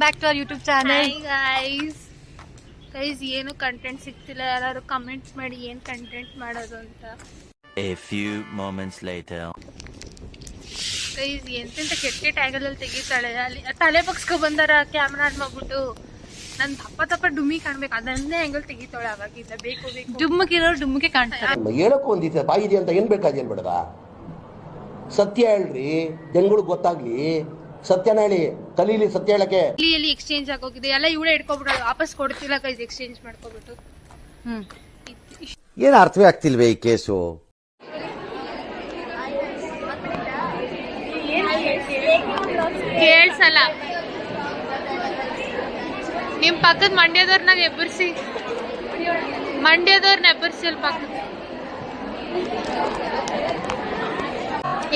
Back to our YouTube channel. Guys ಏನು content ಸಿಗ್ತಿಲ್ಲ, ಯಾರು ಕಮೆಂಟ್ಸ್ ಮಾಡಿ ಏನ್ ಕಂಟೆಂಟ್ ಮಾಡೋದು ಅಂತ. A few moments later. Guys ಎಂತೆಂತ ಕೆಟ್ಟ ಟ್ಯಾಗಲಲ್ಲಿ ತೆಗಿತಾಳೆ, ಅಲ್ಲಿ ತಲೆ ಬಗ್ಸ್ಕೊ ಬಂದಾರ ಕ್ಯಾಮ್ರಾ ಆನ್ ಮಾಡ್ಬಿಟ್ಟು. ನನ್ ದಪ್ಪ ಡುಮ್ಮಿ ಕಾಣ್ಬೇಕು, ಅದನ್ನೇ ಆಂಗಲ್ ತೆಗಿತಾಳೆ ಅವಾಗಿಂದ. ಬೇಕು ಡುಮ್ಮಗಿರೋ ಡುಮ್ಮಿಗೆ ಕಾಣ್ತಾರೆ. ಹೇಳಕ್ಕೂ ಒಂದಿದೆ ಬಾಯಿ ಇದೆ ಅಂತ ಏನ್ ಬೇಕಾದ ಏನ್ ಬೇಡದ, ಸತ್ಯ ಹೇಳ್ರಿ, ಜನಗಳಿಗೆ ಗೊತ್ತಾಗ್ಲಿ, ಸತ್ಯನ ಹೇಳಿ, ಕಲೀಲಿ ಸತ್ಯ ಹೇಳಕ್ಕೆ. ಇಲ್ಲಿ ಎಕ್ಸ್ಚೇಂಜ್ ಆಗೋಗಿದೆ ಎಲ್ಲ, ಇವಳೇ ಇಟ್ಕೊಬಿಡೋದು, ವಾಪಸ್ ಕೊಡ್ತಿಲ್ಲ ಗೈಸ್ ಎಕ್ಸ್ಚೇಂಜ್ ಮಾಡ್ಕೊಬಿಟ್ಟು. ಏನ್ ಅರ್ಥವೇ ಆಗ್ತಿಲ್ವೇ ಈ ಕೇಸು? ಕೇಳ್ಸಲ್ಲ. ನಿಮ್ ಪಕ್ಕದ ಮಂಡ್ಯದವ್ರನ್ನ ಎಬ್ಬರ್ಸಿ, ಮಂಡ್ಯದವ್ರನ್ನ ಎಬ್ಬರ್ಸಿ ಅಲ್ಲಿ ಪಕ್ಕದ.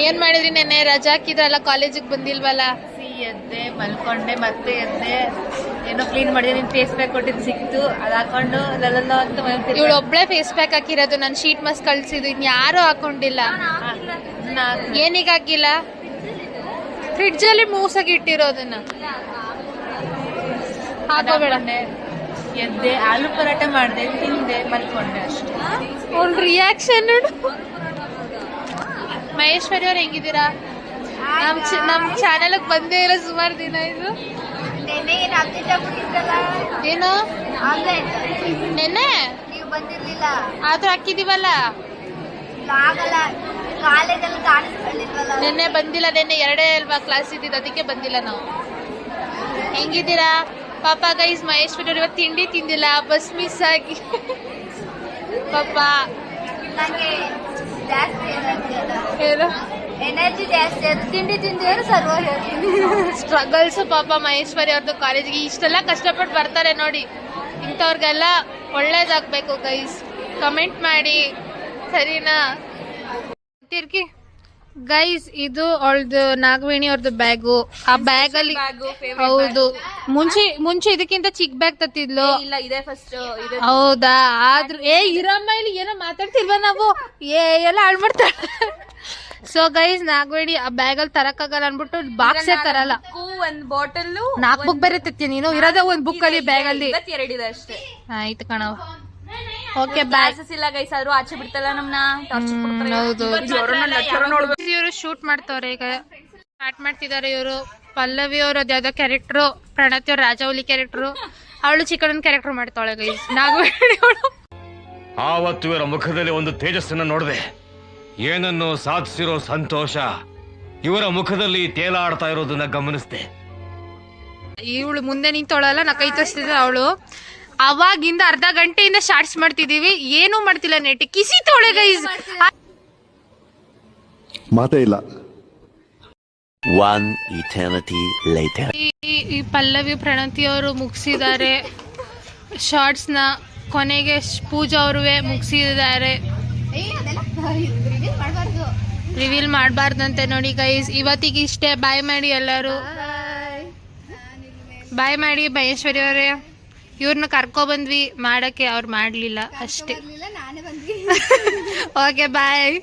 ಏನ್ ಮಾಡಿದ್ರಿ ನೆನ್ನೆ ರಜಾ ಹಾಕಿದ್ರಲ್ಲ, ಕಾಲೇಜಿಗೆ ಬಂದಿಲ್ವಲ್ಲ? ಎದ್ದೆ ಮಲ್ಕೊಂಡೆ, ಮತ್ತೆ ಎದ್ದೆ, ಏನೋ ಕ್ಲೀನ್ ಮಾಡಿದೆ, ನಿನ್ ಫೇಸ್ ಪ್ಯಾಕ್ ಕೊಟ್ಟಿದ್ದು ಸಿಕ್ತು, ಅದ್ ಹಾಕೊಂಡು ಲಲ್ಲ ಅಂತ ಇವಳು ಒಬ್ಳೆ ಫೇಸ್ ಪ್ಯಾಕ್ ಹಾಕಿರೋದು, ನನ್ ಶೀಟ್ ಮಸ್ ಕಳ್ಸಿದ್ದು, ಇನ್ ಯಾರು ಹಾಕೊಂಡಿಲ್ಲ. ಏನೀಗ ಹಾಕಿಲ್ಲ, ಫ್ರಿಡ್ಜ್ ಅಲ್ಲಿ ಮೂಸಾಗಿ ಇಟ್ಟಿರೋದನ್ನ ಹಾಕೋಬೇಡ. ಎದ್ದೆ, ಆಲೂ ಪರಾಟ ಮಾಡ್ದೆ, ತಿಂದೆ, ಮಲ್ಕೊಂಡೆ ಅಷ್ಟೇ. ಅವ್ಳ ರಿಯಾಕ್ಷನ್ ನೋಡು. ಮಹೇಶ್ವರಿ ಅವ್ರು ಹೆಂಗಿದ್ದೀರಾ? ನಮ್ ಚಾನೆಲ್ ಬಂದೇ ಇಲ್ಲ ಸುಮಾರು ದಿನ. ಇದು ಏನು ನೆನ್ನೆ ಆದ್ರೂ ಹಾಕಿದೀವಲ್ಲ, ನೆನ್ನೆ ಬಂದಿಲ್ಲ. ನೆನ್ನೆ 2 ಅಲ್ವಾ ಕ್ಲಾಸ್ ಇದ್ದಿದ್ದು, ಅದಕ್ಕೆ ಬಂದಿಲ್ಲ ನಾವು. ಹೆಂಗಿದ್ದೀರಾ ಪಾಪ? ಗೈಸ್ ಮಹೇಶ್ವರಿ ಅವ್ರು ಇವತ್ತು ತಿಂಡಿ ತಿಂದಿಲ್ಲ, ಬಸ್ ಮಿಸ್ ಆಗಿ ಪಾಪ. ಎನರ್ಜಿ ಜಾಸ್ತಿ ಅದು, ತಿಂಡಿ ತಿಂದಿದ್ರು ಸರ್ವ ಸ್ಟ್ರಗಲ್ಸ್ ಪಾಪ ಮಹೇಶ್ವರಿ ಅವ್ರದ್ದು. ಕಾಲೇಜಿಗೆ ಇಷ್ಟೆಲ್ಲ ಕಷ್ಟಪಟ್ಟು ಬರ್ತಾರೆ ನೋಡಿ, ಇಂಥವ್ರಿಗೆಲ್ಲ ಒಳ್ಳೇದಾಗ್ಬೇಕು ಗೈಸ್. ಕಮೆಂಟ್ ಮಾಡಿ ಸರಿನಾ? ತಿರ್ಗಿ ಗೈಸ್, ಇದು ಅವಳದು ನಾಗವೇಣಿ ಅವ್ರದ್ದು ಬ್ಯಾಗು. ಆ ಬ್ಯಾಗ್ ಅಲ್ಲಿ ಹೌದು, ಮುಂಚೆ ಇದಕ್ಕಿಂತ ಚಿಕ್ಕ ಬ್ಯಾಗ್ ತತ್ತಿದ್ಲು. ಇಲ್ಲ, ಇದೆ ಫಸ್ಟ್. ಹೌದಾ? ಆದ್ರೂ ಇರಮ್ಮ ಇಲ್ಲಿ ಏನೋ ಮಾತಾಡ್ತಿಲ್ವಾ ನಾವು? ಎಲ್ಲ ಹಾಳು ಮಾಡ್ತಾಳೆ. ಸೊ ಗೈಸ್, ನಾಗವೇಣಿ ಆ ಬ್ಯಾಗ್ ಅಲ್ಲಿ ತರಕಾಗಲ್ಲ ಅನ್ಬಿಟ್ಟು ಬಾಕ್ಸೇ ತರಲ್ಲ. ಒಂದ್ ಬಾಟಲ್ 4 ಬುಕ್ ಬೇರೆ ತತ್ತಿ, ನೀನು ಇರೋದೇ ಒಂದ್ ಬುಕ್ ಅಲ್ಲಿ ಬ್ಯಾಗ್ ಅಲ್ಲಿ 2 ಇದೆ ಅಷ್ಟೇ. ಆಯ್ತು ಕಣವ. Okay bye. ಇಲ್ಲ ಗೈಸ್, ಆದ್ರೂ ಆಚೆ ಬಿಡ್ತಲ್ಲ ನಮ್ನ. ಹೌದು, ಇವರು ಶೂಟ್ ಮಾಡ್ತವ್ರೆ ಈಗ, ಸ್ಟಾರ್ಟ್ ಮಾಡ್ತಿದ್ದಾರೆ ಇವರು. ಪಲ್ಲವಿ ಅವ್ರ ಅದ್ಯಾವ್ದೋ ಕ್ಯಾರೆಕ್ಟರ್, ಪ್ರಣತಿ ಅವ್ರ ರಾಜವಲಿ ಕ್ಯಾರೆಕ್ಟರ್, ಅವಳು ಚಿಕನ್ ಕ್ಯಾರೆಕ್ಟರ್ ಮಾಡ್ತಾಳೆ ಗೈಸ್. ನಾಗವೇಣಿ ಅವಳು ಆವತ್ತು ಇವರ ಮುಖದಲ್ಲಿ ಒಂದು ತೇಜಸ್ಸನ್ನ ನೋಡಿದೆ, ಏನನ್ನು ಸಾಧಿಸಿರೋ ಸಂತೋಷ ಇವರ ಮುಖದಲ್ಲಿ ತೇಲಾಡ್ತಾ ಇರೋದನ್ನ ಗಮನಿಸಿದೆ. ಇವಳು ಮುಂದೆ ನಿಂತವಳಲ್ಲ, ನಾ ಕೈ ತೋರಿಸ್ತಿದ್ದೆ ಅವಳು. ಅವಾಗಿಂದ ಅರ್ಧ ಗಂಟೆಯಿಂದ ಶಾರ್ಟ್ಸ್ ಮಾಡ್ತಿದೀವಿ, ಏನೂ ಮಾಡ್ತಿಲ್ಲ. ನೆಟ್ಟಿ ಕಿಸಿ ತೊಳೆ ಗೈಸ್, ಮಾತೇ ಇಲ್ಲ. One eternity later. ಈ ಪಲ್ಲವಿ ಪ್ರಣತಿ ಅವರು ಮುಗಿಸಿದ್ದಾರೆ ಶಾರ್ಟ್ಸ್ ನ. ಕೊನೆಗೆ ಪೂಜಾ ಅವ್ರುವೆ ಮುಗಿಸಿದ್ದಾರೆ. ರಿವೀಲ್ ಮಾಡಬಾರ್ದಂತೆ ನೋಡಿ ಗೈಸ್. ಇವತ್ತಿಗೆ ಇಷ್ಟೇ. ಬಾಯ್ ಮಾಡಿ ಎಲ್ಲರೂ, ಬಾಯ್ ಮಾಡಿ. ಮಹೇಶ್ವರಿ ಅವರೇ, ಇವ್ರನ್ನ ಕರ್ಕೊ ಬಂದ್ವಿ ಮಾಡಕ್ಕೆ, ಅವ್ರು ಮಾಡ್ಲಿಲ್ಲ ಅಷ್ಟೇ. ಓಕೆ ಬಾಯ್.